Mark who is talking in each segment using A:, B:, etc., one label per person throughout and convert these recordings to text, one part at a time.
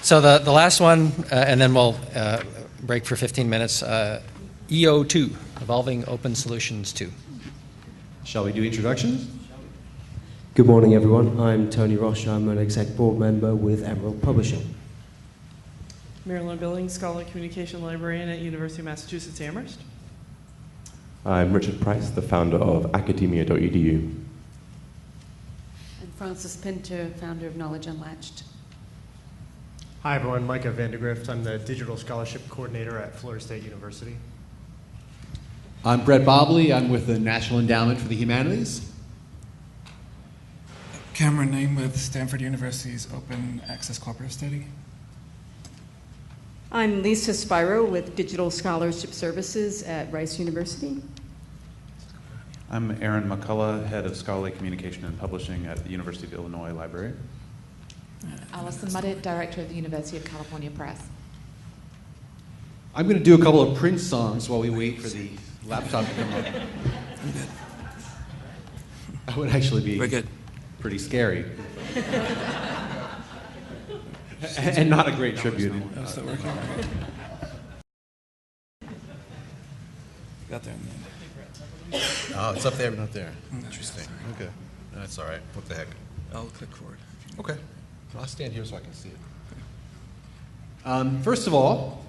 A: So the last one, and then we'll break for 15 minutes, EO2, Evolving Open Solutions 2.
B: Shall we do introductions?
C: Good morning, everyone. I'm Tony Roche. I'm an exec board member with Emerald Publishing.
D: Marilyn Billings, Scholarly Communication Librarian at University of Massachusetts Amherst.
E: I'm Richard Price, the founder of academia.edu.
F: And Frances Pinter, founder of Knowledge Unlatched.
G: Hi everyone, Micah Vandergrift. I'm the Digital Scholarship Coordinator at Florida State University.
B: I'm Brett Bobley. I'm with the National Endowment for the Humanities.
H: Cameron Name with Stanford University's Open Access Cooperative Study.
I: I'm Lisa Spiro with Digital Scholarship Services at Rice University.
J: I'm Aaron McCullough, Head of Scholarly Communication and Publishing at the University of Illinois Library.
K: Alison Muddett, Director of the University of California Press.
B: I'm going to do a couple of Prince songs while we wait for the laptop to come up. That would actually be pretty scary. And not a great tribute.
H: How's that working? Got there in the end.
L: Oh, it's up there but not there. Interesting. Okay. That's all right. What the heck?
H: I'll click forward.
L: Okay. I'll stand here so I can see it.
B: First of all,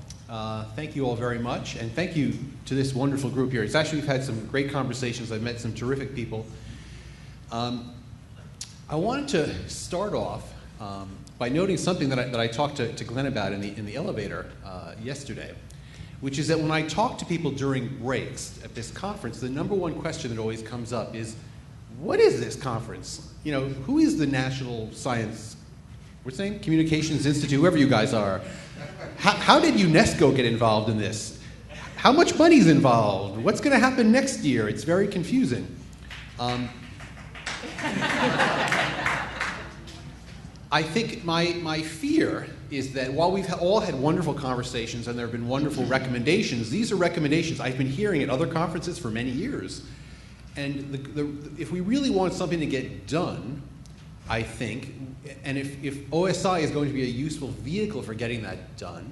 B: thank you all very much, and thank you to this wonderful group here. It's actually, we've had some great conversations. I've met some terrific people. I wanted to start off by noting something that I talked to Glenn about in the elevator yesterday, which is that when I talk to people during breaks at this conference, the number one question that always comes up is, what is this conference? You know, who is the National Science, we're saying Communications Institute, whoever you guys are. How did UNESCO get involved in this? How much money's involved? What's going to happen next year? It's very confusing. I think my fear is that while we've all had wonderful conversations and there have been wonderful recommendations, these are recommendations I've been hearing at other conferences for many years. And if we really want something to get done, I think, and if OSI is going to be a useful vehicle for getting that done,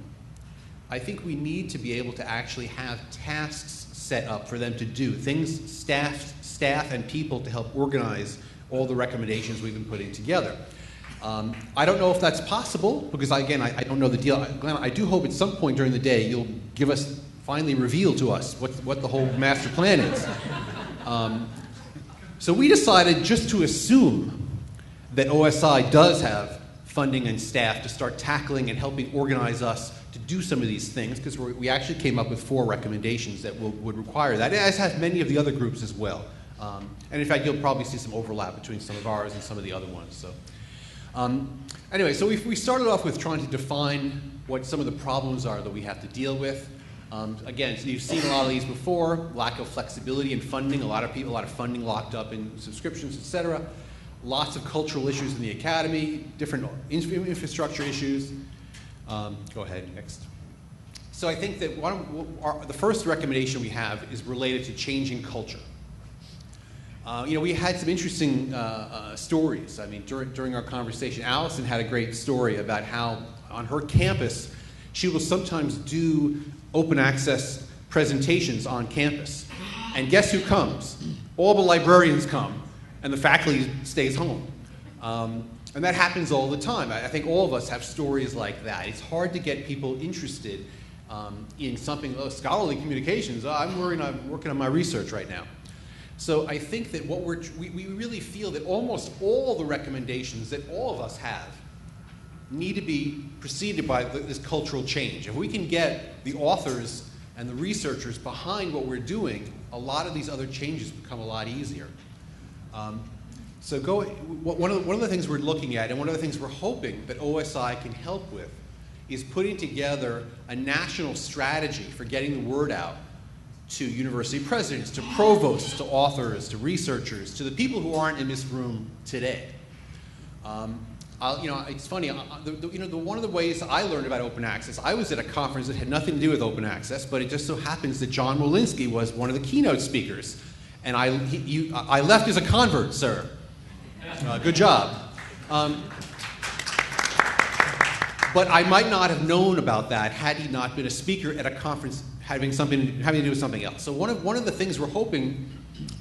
B: I think we need to be able to actually have tasks set up for them to do, things, staff and people to help organize all the recommendations we've been putting together. I don't know if that's possible, because again, I don't know the deal. Glenn, I do hope at some point during the day you'll give us, finally reveal to us what the whole master plan is. So we decided just to assume that OSI does have funding and staff to start tackling and helping organize us to do some of these things, because we actually came up with 4 recommendations that would require that, as have many of the other groups as well. And in fact, you'll probably see some overlap between some of ours and some of the other ones. So. Anyway, so we started off with trying to define what some of the problems are that we have to deal with. Again, so you've seen a lot of these before: lack of flexibility in funding, a lot of funding locked up in subscriptions, et cetera. Lots of cultural issues in the academy, different infrastructure issues. Go ahead, next. So I think that the first recommendation we have is related to changing culture. We had some interesting stories. I mean, during our conversation, Allison had a great story about how on her campus, she will sometimes do open access presentations on campus. And guess who comes? All the librarians come, and the faculty stays home. And that happens all the time. I think all of us have stories like that. It's hard to get people interested in something, scholarly communications. I'm working on my research right now. So I think that we really feel that almost all the recommendations that all of us have need to be preceded by this cultural change. If we can get the authors and the researchers behind what we're doing, a lot of these other changes become a lot easier. One of the things we're looking at, and one of the things we're hoping that OSI can help with, is putting together a national strategy for getting the word out to university presidents, to provosts, to authors, to researchers, to the people who aren't in this room today. It's funny, one of the ways I learned about open access, I was at a conference that had nothing to do with open access, but it just so happens that John Molinsky was one of the keynote speakers. And I left as a convert, sir. Good job. But I might not have known about that had he not been a speaker at a conference having to do with something else. So one of the things we're hoping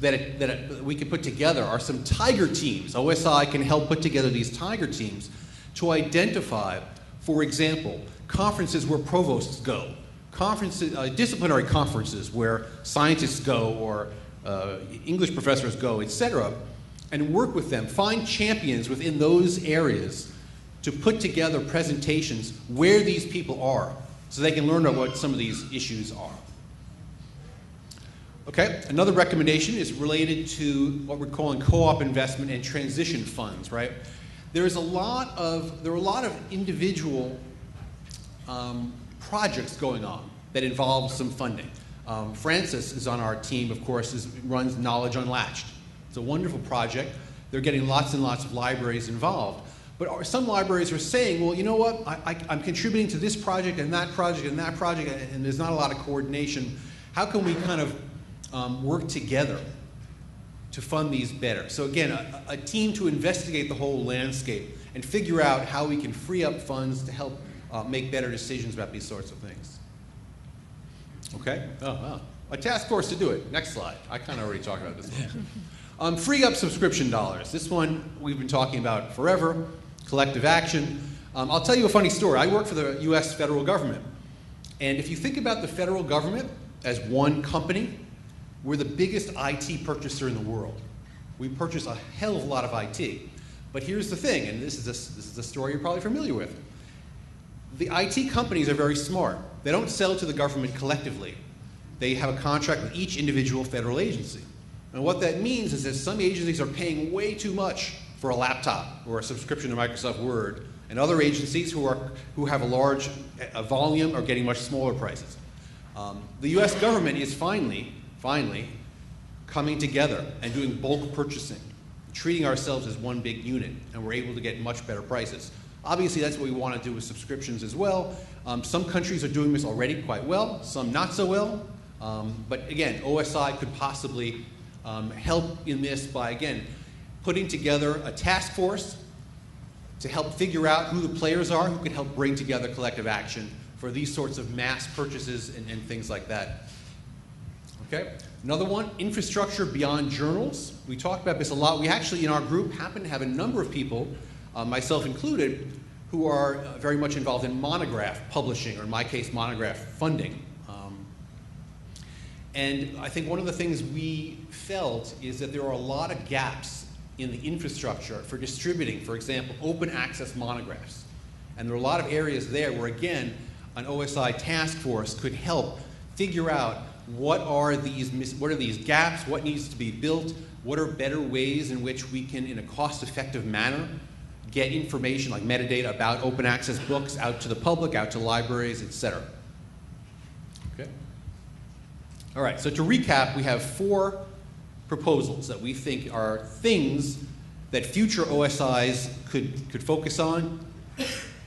B: that we can put together are some tiger teams. OSI can help put together these tiger teams to identify, for example, conferences where provosts go, disciplinary conferences where scientists go or English professors go, etc., and work with them, find champions within those areas to put together presentations where these people are so they can learn about what some of these issues are. Okay, another recommendation is related to what we're calling co-op investment and transition funds, right? There are a lot of individual projects going on that involve some funding. Francis is on our team, of course, runs Knowledge Unlatched. It's a wonderful project. They're getting lots and lots of libraries involved. But some libraries are saying, well, you know what, I'm contributing to this project and that project and that project, and there's not a lot of coordination. How can we kind of work together to fund these better? So again, a team to investigate the whole landscape and figure out how we can free up funds to help make better decisions about these sorts of things. Okay? Oh, wow. A task force to do it. Next slide. I kind of already talked about this one. Free up subscription dollars. This one we've been talking about forever. Collective action. I'll tell you a funny story. I work for the US federal government. And if you think about the federal government as one company, we're the biggest IT purchaser in the world. We purchase a hell of a lot of IT. But here's the thing, and this is a story you're probably familiar with. The IT companies are very smart. They don't sell to the government collectively. They have a contract with each individual federal agency. And what that means is that some agencies are paying way too much for a laptop or a subscription to Microsoft Word, and other agencies who have a large volume are getting much smaller prices. The US government is finally coming together and doing bulk purchasing, treating ourselves as one big unit, and we're able to get much better prices. Obviously, that's what we want to do with subscriptions as well. Some countries are doing this already quite well, some not so well. But again, OSI could possibly help in this by, again, putting together a task force to help figure out who the players are who can help bring together collective action for these sorts of mass purchases and things like that. Okay? Another one, infrastructure beyond journals. We talked about this a lot. We actually, in our group, happen to have a number of people, myself included, who are very much involved in monograph publishing, or in my case, monograph funding. And I think one of the things we felt is that there are a lot of gaps in the infrastructure for distributing, for example, open access monographs. And there are a lot of areas there where, again, an OSI task force could help figure out what are these gaps, what needs to be built, what are better ways in which we can, in a cost-effective manner, get information like metadata about open access books out to the public, out to libraries, etc. Okay? All right, so to recap, we have 4 proposals that we think are things that future OSIs could focus on.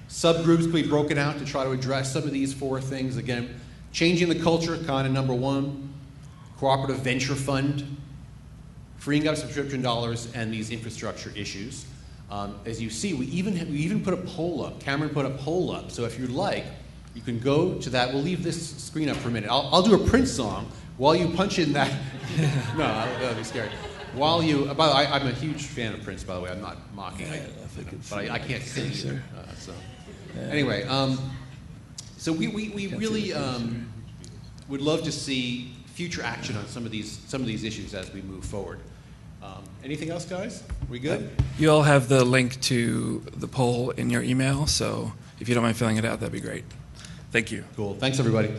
B: Subgroups could be broken out to try to address some of these 4 things. Again, changing the culture, kind of number 1, cooperative venture fund, freeing up subscription dollars, and these infrastructure issues. As you see, we even put a poll up. Cameron put a poll up. So if you'd like, you can go to that. We'll leave this screen up for a minute. I'll do a Prince song while you punch in that. No, that'll be scary. While you, by the way, I'm a huge fan of Prince, by the way. I'm not mocking, but I can't sing either. Anyway, so we really would love to see future action on some of these issues as we move forward. Anything else, guys? We good?
H: You all have the link to the poll in your email, so if you don't mind filling it out, that'd be great. Thank you.
B: Cool. Thanks, everybody.